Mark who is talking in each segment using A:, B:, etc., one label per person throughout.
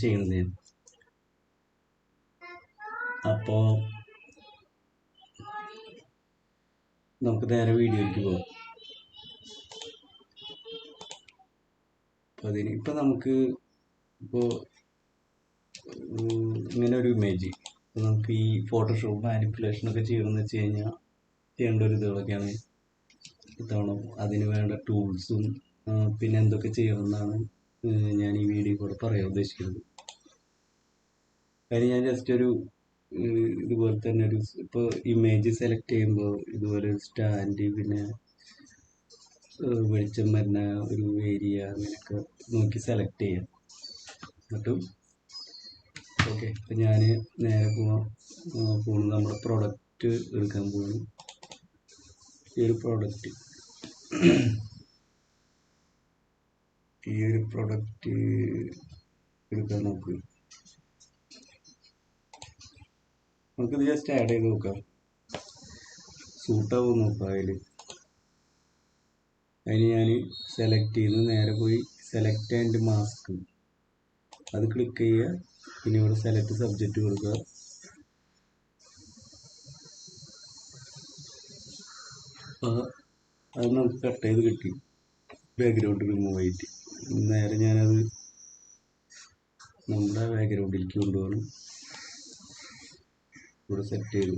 A: ചെയ്യുന്നത് ഞാൻ. അപ്പോൾ നമുക്ക് നേരെ വീഡിയോയിലേക്ക് പോകാം. അപ്പോൾ ഇപ്പം നമുക്ക് ഇപ്പോൾ ഇങ്ങനെ ഒരു ഇമേജ് നമുക്ക് ഈ ഫോട്ടോഷോപ്പ് മാനിപ്പുലേഷനൊക്കെ ചെയ്യണമെന്ന് വെച്ച് കഴിഞ്ഞാൽ ചെയ്യേണ്ട ഒരു ഇതുകളൊക്കെയാണ്. ഇത്തവണ അതിന് വേണ്ട ടൂൾസും പിന്നെ എന്തൊക്കെ ചെയ്യണമെന്നാണ് ഞാൻ ഈ വീഡിയോ കൂടെ പറയാൻ ഉദ്ദേശിക്കുന്നത്. കാര്യം ഞാൻ ജസ്റ്റ് ഒരു ഇതുപോലെ തന്നെ ഒരു ഇപ്പോൾ ഇമേജ് സെലക്ട് ചെയ്യുമ്പോൾ ഇതുപോലെ ഒരു സ്റ്റാൻഡ്, പിന്നെ വെളിച്ചം വരുന്ന ഒരു ഏരിയ, അങ്ങനെയൊക്കെ നോക്കി സെലക്ട് ചെയ്യാം. എന്നിട്ടും ഓക്കെ, ഇപ്പം ഞാൻ നേരെ പോകുന്നത് നമ്മുടെ പ്രൊഡക്റ്റ് എടുക്കാൻ പോകുന്നു. ഈ ഒരു പ്രൊഡക്റ്റ് എടുക്കാൻ നമുക്കിത് ജസ്റ്റ് ആഡ് ചെയ്ത് നോക്കാം, സൂട്ടാവും നോക്കാം. അതിന് ഞാൻ സെലക്ട് ചെയ്ത് നേരെ പോയി സെലക്ട് ആൻഡ് മാസ്ക് അത് ക്ലിക്ക് ചെയ്യുക. പിന്നെ ഇവിടെ സെലക്ട് സബ്ജക്റ്റ് കൊടുക്കുക. അത് നമുക്ക് കട്ട് ചെയ്ത് കിട്ടി, ബാക്ക്ഗ്രൗണ്ട് റിമൂവ് ആയിട്ട്. നേരെ ഞാനത് നമ്മുടെ ബാക്ക്ഗ്രൗണ്ടിലേക്ക് കൊണ്ടുപോകണം. ഇവിടെ സെറ്റ് ചെയ്തു.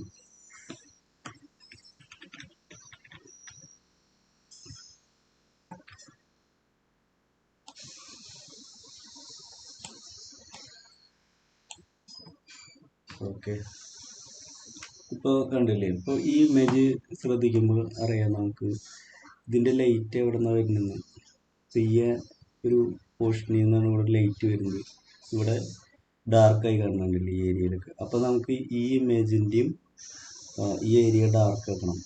A: ഓക്കെ, ഇപ്പോൾ കണ്ടില്ലേ? ഇപ്പോൾ ഈ ഇമേജ് ശ്രദ്ധിക്കുമ്പോൾ അറിയാം നമുക്ക് ഇതിൻ്റെ ലൈറ്റ് എവിടെ നിന്നാണ് വരുന്നത്. ഈ ഒരു പോർഷനിൽ നിന്നാണ് ഇവിടെ ലൈറ്റ് വരുന്നത്. ഇവിടെ ഡാർക്കായി കാണുന്നുണ്ടല്ലോ ഈ ഏരിയയിലൊക്കെ. അപ്പോൾ നമുക്ക് ഈ ഇമേജിൻ്റെയും ഈ ഏരിയ ഡാർക്ക് ആക്കണം.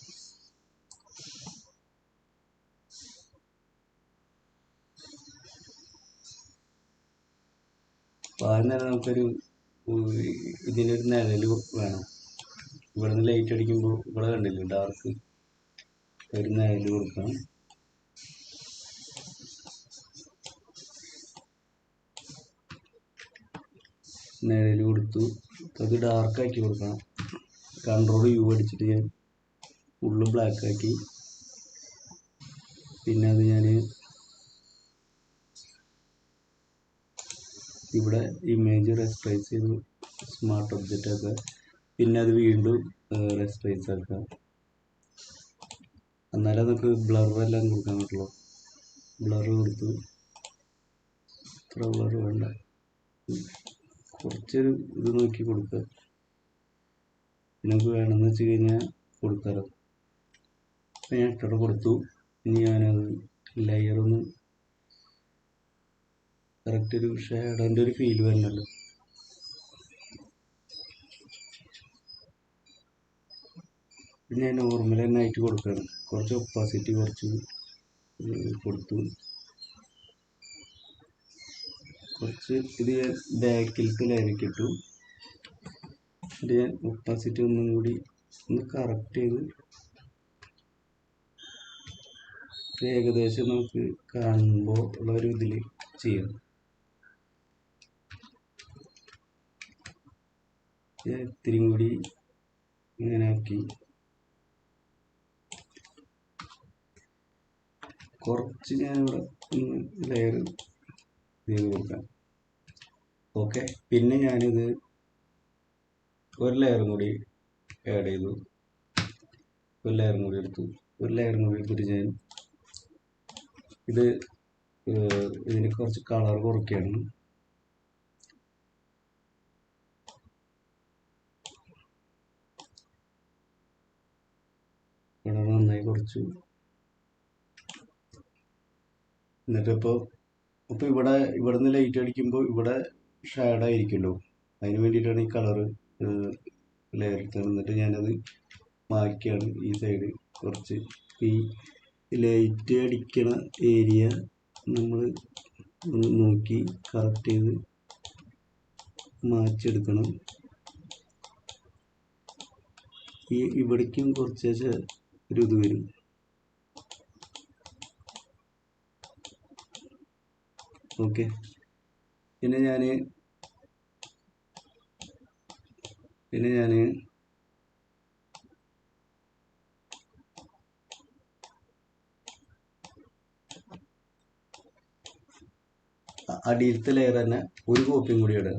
A: അപ്പോൾ ആദ്യം തന്നെ നമുക്കൊരു ഇതിനൊരു നിഴൽ വേണം. ഇവിടെ നിന്ന് ലൈറ്റ് അടിക്കുമ്പോൾ ഇവിടെ കണ്ടില്ലേ ഡാർക്ക്, ഒരു നിഴൽ കൊടുക്കണം. നിഴൽ കൊടുത്തു, അത് ഡാർക്കാക്കി കൊടുക്കണം. കൺട്രോൾ യു അടിച്ചിട്ട് ഞാൻ ഫുള്ള് ബ്ലാക്ക് ആക്കി. പിന്നെ അത് ഞാൻ ഇവിടെ ഇമേജ് റെസ്ട്രൈസ് ചെയ്തു, സ്മാർട്ട് ഒബ്ജക്റ്റ് ആക്കുക. പിന്നെ അത് വീണ്ടും റെസ്ട്രൈസ് ആക്കാം. എന്നാലേ നമുക്ക് ബ്ലറെല്ലാം കൊടുക്കാൻ പറ്റുള്ളൂ. ബ്ലർ കൊടുത്തു, ഇത്ര ബ്ലർ വേണ്ട, കുറച്ചൊരു ഇത് നോക്കി കൊടുക്കുക. നിങ്ങൾക്ക് വേണമെന്ന് വെച്ച് കഴിഞ്ഞാൽ കൊടുക്കാമല്ലോ. അപ്പം ഞാൻ ഇത്ര കൊടുത്തു. ഇനി ഞാനത് ലെയറൊന്ന് കറക്റ്റ് ഒരു ഷേഡോൻ്റെ ഒരു ഫീൽ വരുന്നല്ലോ. പിന്നെ ഞാൻ നോർമൽ തന്നെ ആയിട്ട് കൊടുക്കുകയാണ്. കുറച്ച് ഒപ്പാസിറ്റി കുറച്ച് കൊടുത്തു. കുറച്ച് ഇത് ഞാൻ ബാക്കിലത്തെ ലെയറിലേക്ക് ഇട്ടു. ഇത് ഞാൻ ഒപ്പാസിറ്റി ഒന്നും കൂടി ഒന്ന് കറക്റ്റ് ചെയ്ത് ഏകദേശം നമുക്ക് കാണുമ്പോൾ ഉള്ളൊരു ഇതിൽ ചെയ്യാം. ഇത്തിരിയും കൂടി ഇങ്ങനെ ആക്കി കുറച്ച് ഞാനിവിടെ ലെയർ ചെയ്ത് കൊടുക്കാം. ഓക്കെ, പിന്നെ ഞാനിത് ഒരു ലെയറും കൂടി ആഡ് ചെയ്തു. ഒരു ലെയറും കൂടി എടുത്തു. ഒരു ലെയറും കൂടി എടുത്തിട്ട് ഞാൻ ഇതിന് കുറച്ച് കളർ കുറയ്ക്കുകയാണ്. കളർ നന്നായി കുറച്ചു. എന്നിട്ടിപ്പോൾ ഇവിടെ നിന്ന് ലൈറ്റ് അടിക്കുമ്പോൾ ഇവിടെ ഷാഡായിരിക്കുമല്ലോ, അതിന് വേണ്ടിയിട്ടാണ് ഈ കളറ് ലെയർ എടുത്തത്. എന്നിട്ട് ഞാനത് മാറ്റിയാണ് ഈ സൈഡ് കുറച്ച് ഈ ലൈറ്റ് അടിക്കണ ഏരിയ നമ്മൾ നോക്കി കറക്റ്റ് ചെയ്ത് മാറ്റിയെടുക്കണം. ഈ ഇവിടേക്കും കുറച്ച് ഒരു ഇത് വരും. ഓക്കെ, പിന്നെ ഞാൻ പിന്നെ ഞാൻ അടിയിലത്തെ ലെയർ തന്നെ ഒരു കോപ്പിയും കൂടി ആഡ്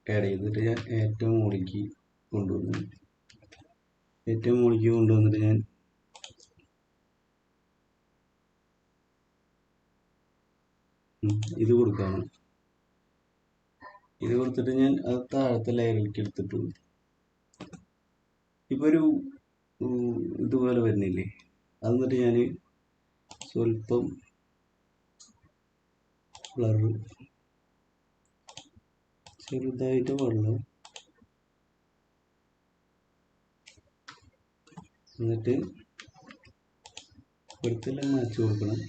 A: ചെയ്തിട്ട് ഞാൻ ഏറ്റവും മുകളിലേക്ക് കൊണ്ടുവന്നിട്ട് ഞാൻ ഇത് കൊടുക്കുകയാണ്. ഇത് കൊടുത്തിട്ട് ഞാൻ അത് താഴത്തെ ലെയറിലേക്ക് എടുത്തിട്ട് ഇപ്പോൾ ഒരു ഇതുപോലെ വരുന്നില്ലേ, അത് എന്നിട്ട് ഞാൻ സ്വല്പം ബ്ലർ ചെറുതായിട്ട് വെള്ളം എന്നിട്ട് ഇവിടുത്തെല്ലാം മാച്ച് കൊടുക്കണം.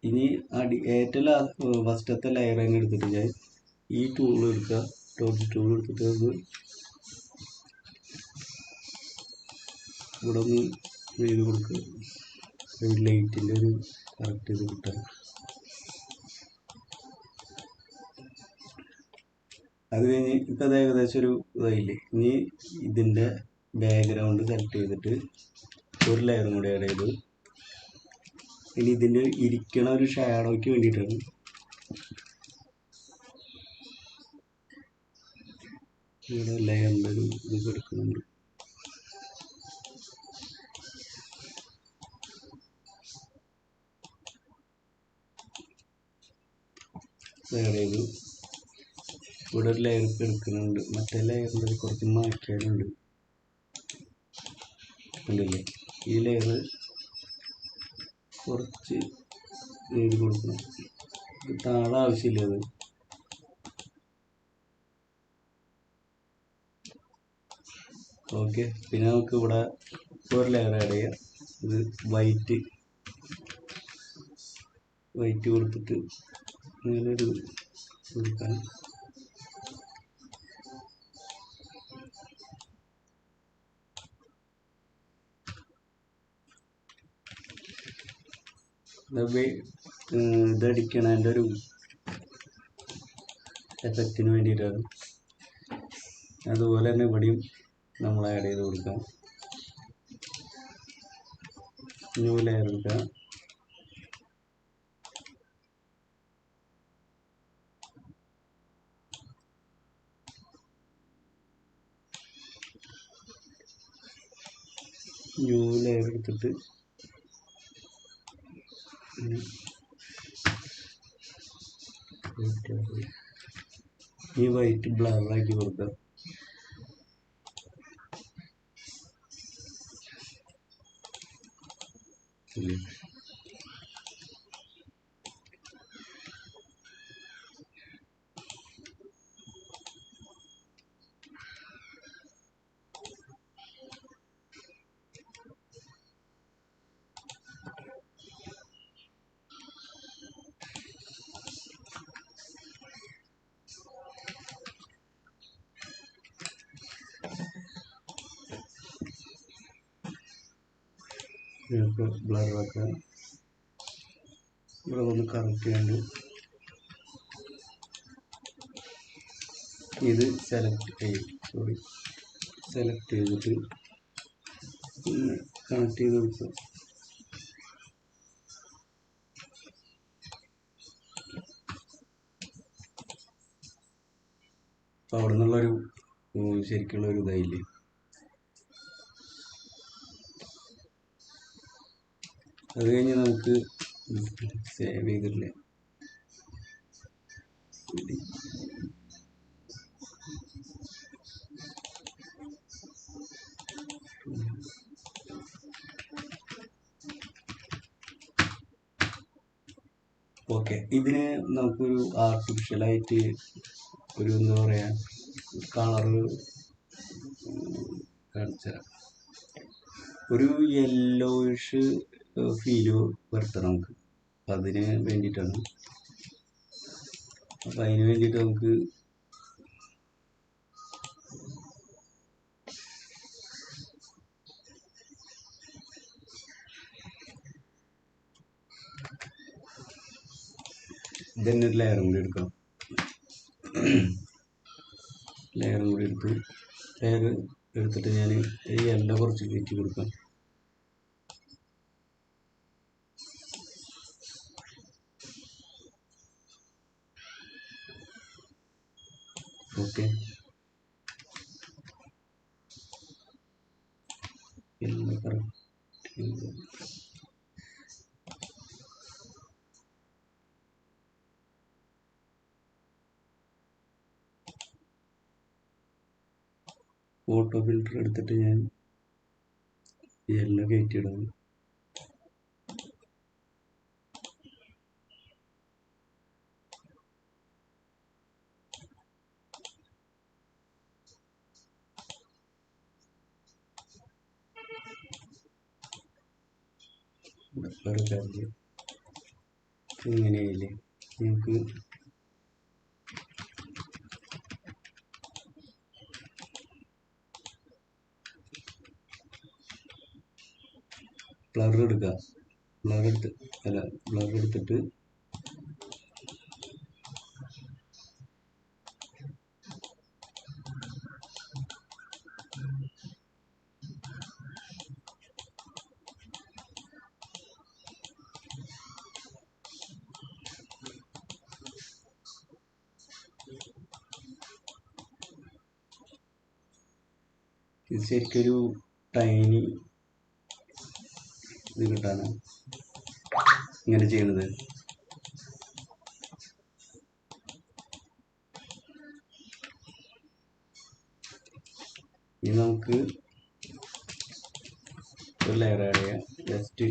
A: ഇനി ഏറ്റവും ഫസ്റ്റത്തെ ലെയർ തന്നെ എടുത്തിട്ട് ഞാൻ ഈ ടൂൾ എടുക്കുക, ടോപ്പ് ടൂൾ എടുത്തിട്ട് അത് ഇവിടെ ഒന്ന് ചെയ്ത് കൊടുക്കുക, ലൈറ്റിൻ്റെ ഒരു കറക്റ്റ് ഇത് കിട്ടാൻ. അത് കഴിഞ്ഞ് ഇപ്പം അത് ഏകദേശം ഒരു ഇതായില്ലേ. ഇനി ഇതിൻ്റെ ബാക്ക്ഗ്രൗണ്ട് സെലക്ട് ചെയ്തിട്ട് ഒരു ലെയറും കൂടി ആഡ് ചെയ്തു. ഇനി ഇതിൻ്റെ ഇരിക്കണ ഒരു ഷാഡോയ്ക്ക് വേണ്ടിയിട്ടാണ് ഇവിടെ ലെയറിൻ്റെ ഒരു ഇത് കൊടുക്കുന്നുണ്ട്. ആഡ് ചെയ്തു. ഇവിടെ ഒരു ലെയർ എടുക്കുന്നുണ്ട്, മറ്റേ ലെയറിൻ്റെ കുറച്ച് മാറ്റാനുണ്ട് ഉണ്ടല്ലേ. ഈ ലെയർ കുറച്ച് ചെയ്ത് കൊടുക്കണം, താഴെ ആവശ്യമില്ല അത്. ഓക്കെ, പിന്നെ നമുക്ക് ഇവിടെ ഒരു ലെയർ ആഡ് ചെയ്യാം. ഇത് വൈറ്റ് കൊടുത്തിട്ട് ഇങ്ങനെ ഒരു കൊടുക്കാൻ. ഇതടിക്കണതിൻ്റെ ഒരു എഫക്റ്റിന് വേണ്ടിയിട്ടാണ്. അതുപോലെ തന്നെ ഇവിടെയും നമ്മൾ ആഡ് ചെയ്ത് കൊടുക്കാം. ന്യൂ ലെയർ എടുക്കാം. ന്യൂ ലെയർ എടുത്തിട്ട് ഈ വൈറ്റ് ബ്ലറാക്കി കൊടുക്കാം. ബ്ലറാക്കാം. ഇവിടെ ഒന്ന് കറക്റ്റ് ചെയ്യാണ്ട് ഇത് സെലക്ട് ചെയ്തിട്ട് കണക്ട് ചെയ്ത് കൊടുക്കുക. അപ്പോൾ അവിടെ നിന്നുള്ളൊരു ശരിക്കുള്ളൊരു ഇതായില്ലേ. അത് കഴിഞ്ഞ് നമുക്ക് സേവ് ചെയ്തിട്ടില്ലേ, ഓക്കെ. ഇതിന് നമുക്കൊരു ആർട്ടിഫിഷ്യലായിട്ട് ഒരു എന്താ പറയുക കളറ് കാണിച്ചു തരാം. ഒരു യെല്ലോയിഷ് ഫീല് വരുത്തണം നമുക്ക്. അപ്പം അതിന് വേണ്ടിയിട്ടാണ്. അപ്പം അതിന് വേണ്ടിയിട്ട് നമുക്ക് ഇതന്നെ ഒരു ലെയറും കൂടി എടുക്കണം. ലെയറും കൂടി ലെയർ എടുത്തിട്ട് ഞാൻ ഈ എല്ലാം കുറച്ച് കയറ്റി കൊടുക്കാം. ഓക്കെ, എല്ലാം കറക്റ്റ്. ഫോട്ടോ ഫിൽറ്റർ എടുത്തിട്ട് ഞാൻ എല്ലാം കയറ്റിയിടാം. ഇങ്ങനെയായില്ലേ? നമുക്ക് ബ്ലർ എടുക്കുക. ബ്ലർ എടുത്തിട്ട് ഇത് ശരിക്കൊരു ടൈനി ഇത് കിട്ടാണ് ഇങ്ങനെ ചെയ്യുന്നത്. ഇനി നമുക്ക് ഒരു ലെയർ ആഡ് ചെയ്യാം. ജസ്റ്റ്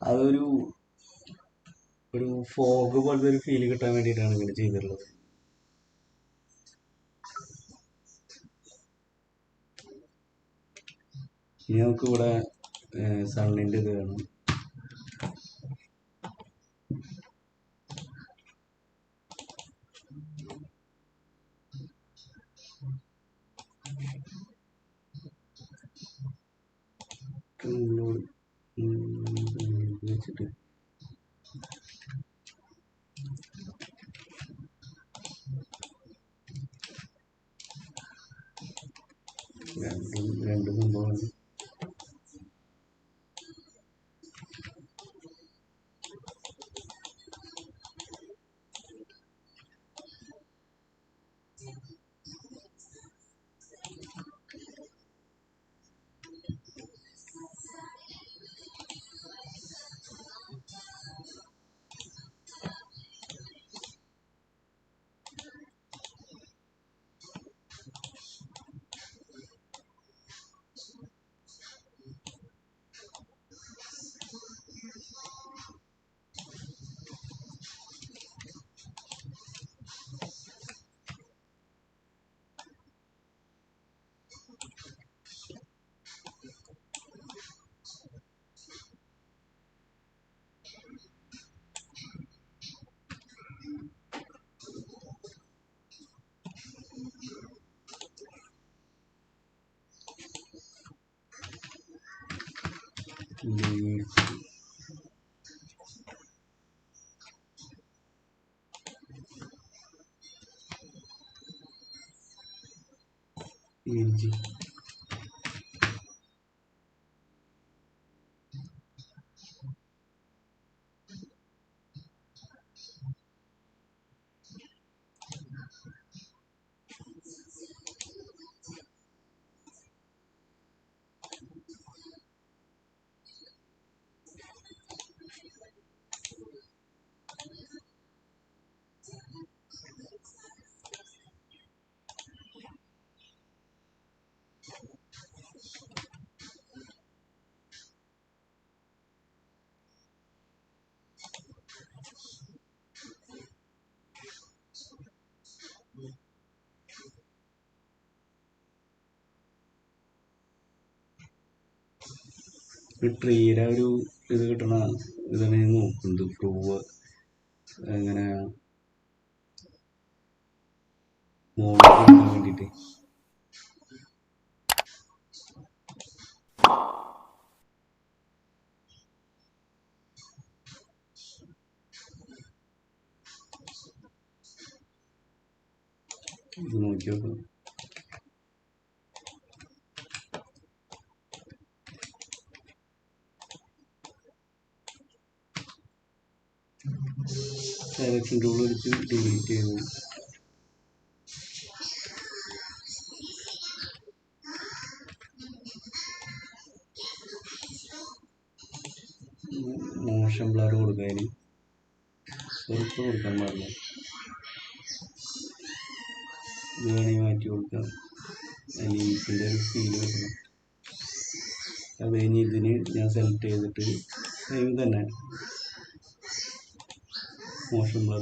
A: അതൊരു ഫോഗ് പോലത്തെ ഒരു ഫീല് കിട്ടാൻ വേണ്ടിയിട്ടാണ് ഇങ്ങനെ ചെയ്തിട്ടുള്ളത്. ഇനി നമുക്ക് ഇവിടെ സണ്ണിൻ്റെ ഇത് വേണം. വെച്ചിട്ട് രണ്ട് സംഭവമാണ്. ഇഞ്ചി ഒരു ട്രീയുടെ ഒരു ഇത് കിട്ടണ ഇതാണ് ഞാൻ നോക്കുന്നത്. പ്രൂവ് എങ്ങനെ മോഡൽ കൊടുക്കാൻ വേണ്ടിയിട്ട്. ഇത് നോക്കി നോക്കാം. സെലക്ഷൻ ടൂൾ എടുത്ത് ഡിലീറ്റ് ചെയ്തു. മോഷൻ ബ്ലർ കൊടുക്കാൻ പുറത്ത് കൊടുക്കാൻ പാടില്ല. ഇത് വേണമെങ്കിൽ മാറ്റി കൊടുക്കാം. ലീഫിൻ്റെ ഒരു ഫീല് കിട്ടണം. അത് കഴിഞ്ഞ് ഇതിന് ഞാൻ സെലക്ട് ചെയ്തിട്ട് സെയിം തന്നെ മോഷൻ ബ്ലർ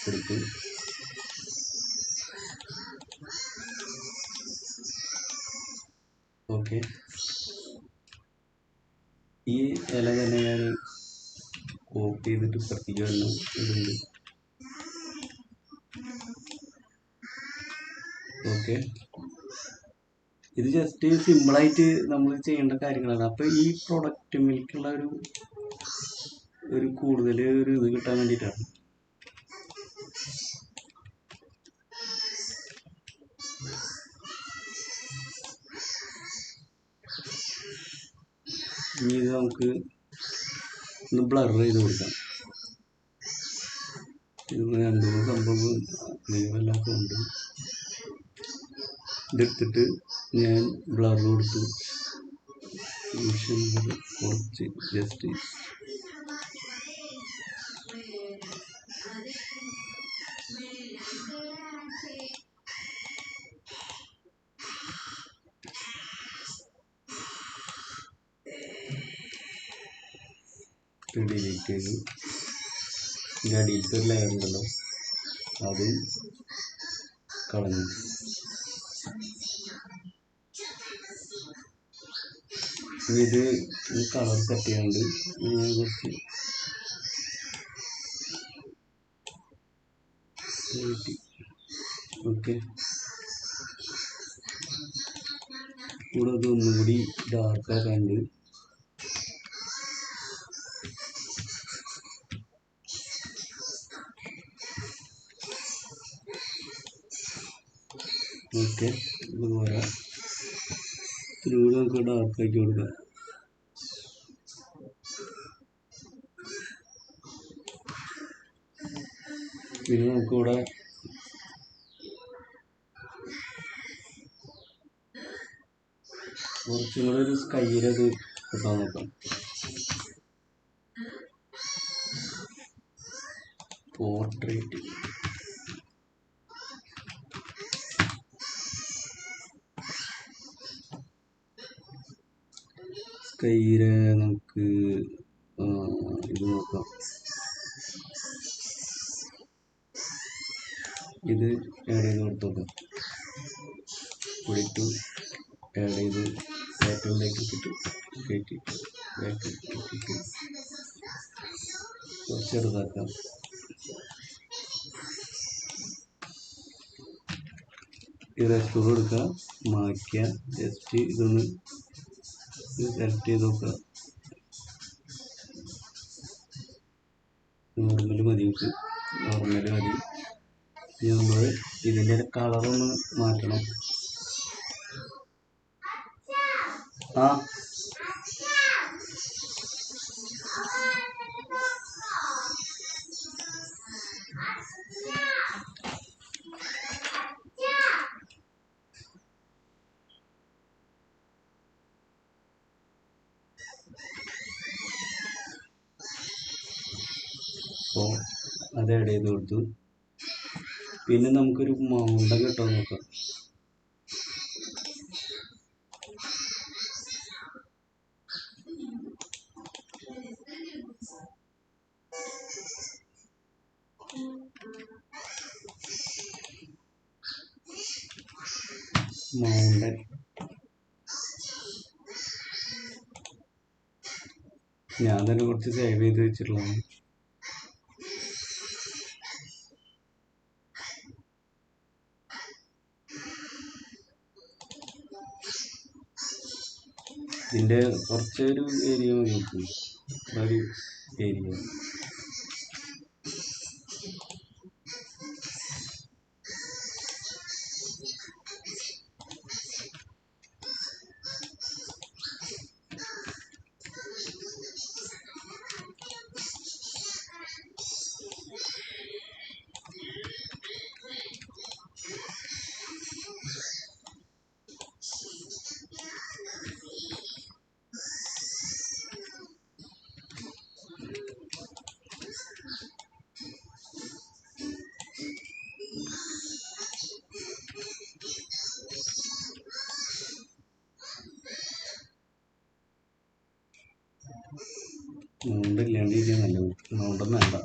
A: കൊടുത്ത് ഓക്കെ. ഈ ഇല തന്നെ ഞാൻ കോപ്പി ചെയ്തിട്ട് പ്രത്യേകം തന്നെ ഇടുന്നുണ്ട്. ഓക്കെ, ഇത് ജസ്റ്റ് സിമ്പിളായിട്ട് നമ്മൾ ചെയ്യേണ്ട കാര്യങ്ങളാണ്. അപ്പോൾ ഈ പ്രൊഡക്റ്റുമിലേക്കുള്ള ഒരു കൂടുതൽ ഒരു ഇത് കിട്ടാൻ വേണ്ടിയിട്ടാണ്. ഇനി ഇത് നമുക്ക് ഒന്ന് ബ്ലർ ചെയ്ത് കൊടുക്കാം. ഇത് 2-3 സംഭവം നീളമില്ലാത്തതുകൊണ്ട് ഇതെടുത്തിട്ട് ഞാൻ ബ്ലർ കൊടുത്തു. കുറച്ച് ജസ്റ്റ് ഡിലീറ്റ് ചെയ്ത് ഇതിൻ്റെ അടിയിലത്തെ ഒരു ലെയർ ഉണ്ടല്ലോ അതും കളഞ്ഞു. ഇത് കളർ സെറ്റ് ചെയ്യാണ്ട് ഞാൻ കുറച്ച് ഓക്കെ. കൂടെ അത് ഒന്നുകൂടി ഡാർക്ക് ആക്കാണ്ട് ഓക്കെ. ഇതുപോലെ ഇതിലൂടെ നമുക്ക് ഡാർക്കാക്കി കൊടുക്കാം. പിന്നെ നമുക്കിവിടെ കുറച്ചും കൂടെ ഒരു സ്കൈയിൽ അത് കിട്ടാൻ നോക്കാം. പോർട്രേറ്റ് സ്കൈയില് നമുക്ക് ഇത് നോക്കാം. ഇത് ആഡ് ചെയ്ത് കൊടുത്തോക്കാം. പൊടിട്ടു ആഡ് ചെയ്ത് ബാക്കിലേക്ക് ഇട്ടിട്ട് കയറ്റിട്ട് ബാക്കിൽ ഇട്ടിട്ട് ചെറുതാക്കാം. ഈ റെസ്റ്റോർ കൊടുക്കുക, മായ്ക്കുക. ജസ്റ്റ് ഇതൊന്ന് സെലക്ട് ചെയ്ത് നോക്കുക. നോർമൽ മതി, നോർമൽ മതി. ഇനി നമ്മൾ ഇതിൻ്റെ കളറൊന്ന് മാറ്റണം. ആ അപ്പോൾ അത് ആഡ് ചെയ്ത് കൊടുത്തു. പിന്നെ നമുക്കൊരു മൗണ്ട കിട്ടോ നോക്കാം. മൗണ്ടൻ ഞാൻ തന്നെ കുറച്ച് സേവ് ചെയ്ത് വെച്ചിട്ടുള്ളതാണ്. ഇതിൻ്റെ കുറച്ചൊരു ഏരിയ മതി നോക്കും, ഒരു ഏരിയ. മൗണ്ട് ഇല്ലാണ്ട് ഇരിക്കാൻ നല്ല മൗണ്ടൊന്നും വേണ്ട.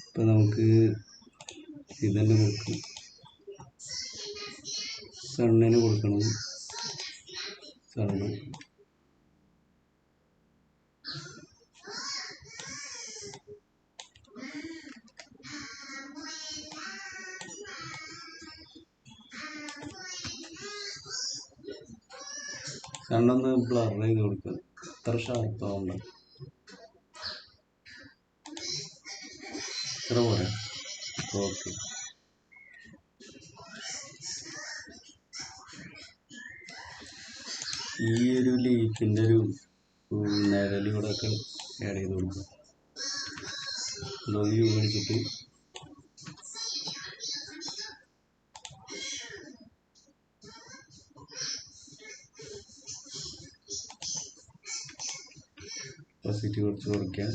A: ഇപ്പം നമുക്ക് ഇതന്നെ കൊടുക്കും, സണ്ണിന് കൊടുക്കണം. സണ്ണ് സണ്ണൊന്ന് ബ്ലർ ചെയ്ത് കൊടുക്കുക, അത്ര ഷാർപ്പാവണ്ട. ഇത്ര പോരെ? ഓക്കെ. ഈ ഒരു ലീഫിൻ്റെ ഒരു നിഴൽ ഇവിടെ ഒക്കെ ആഡ് ചെയ്ത് കൊടുക്കുക. വ്യൂ അടിച്ചിട്ട് ഒപ്പാസിറ്റി കുറച്ച് കുറയ്ക്കാം.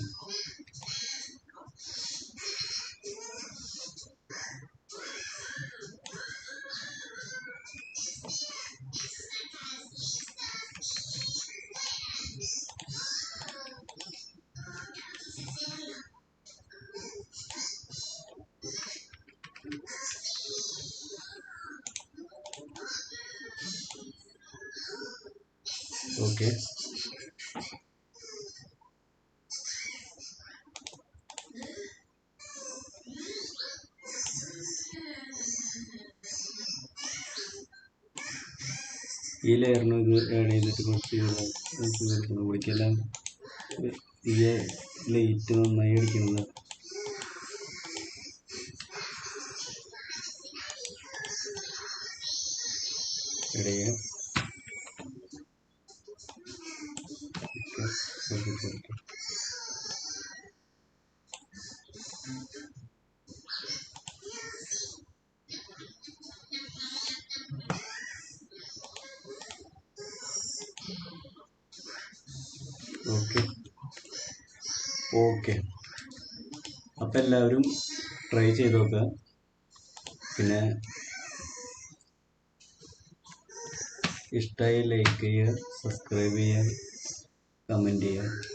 A: ഓക്കെ. ഈ ലെയറിന് ഇത് ആഡ് ചെയ്തിട്ട് കുറച്ച് കൊടുക്കണം. ഇവിടേക്കെല്ലാം ഈ ലൈറ്റ് നന്നായി അടിക്കുന്നത്. ഇടയെ ഓക്കെ. ഓക്കെ, അപ്പം എല്ലാവരും ട്രൈ ചെയ്ത് നോക്കുക. പിന്നെ ഇഷ്ടമായി ലൈക്ക് ചെയ്യുക, സബ്സ്ക്രൈബ് ചെയ്യുക, കമൻറ്റ് ചെയ്യുക.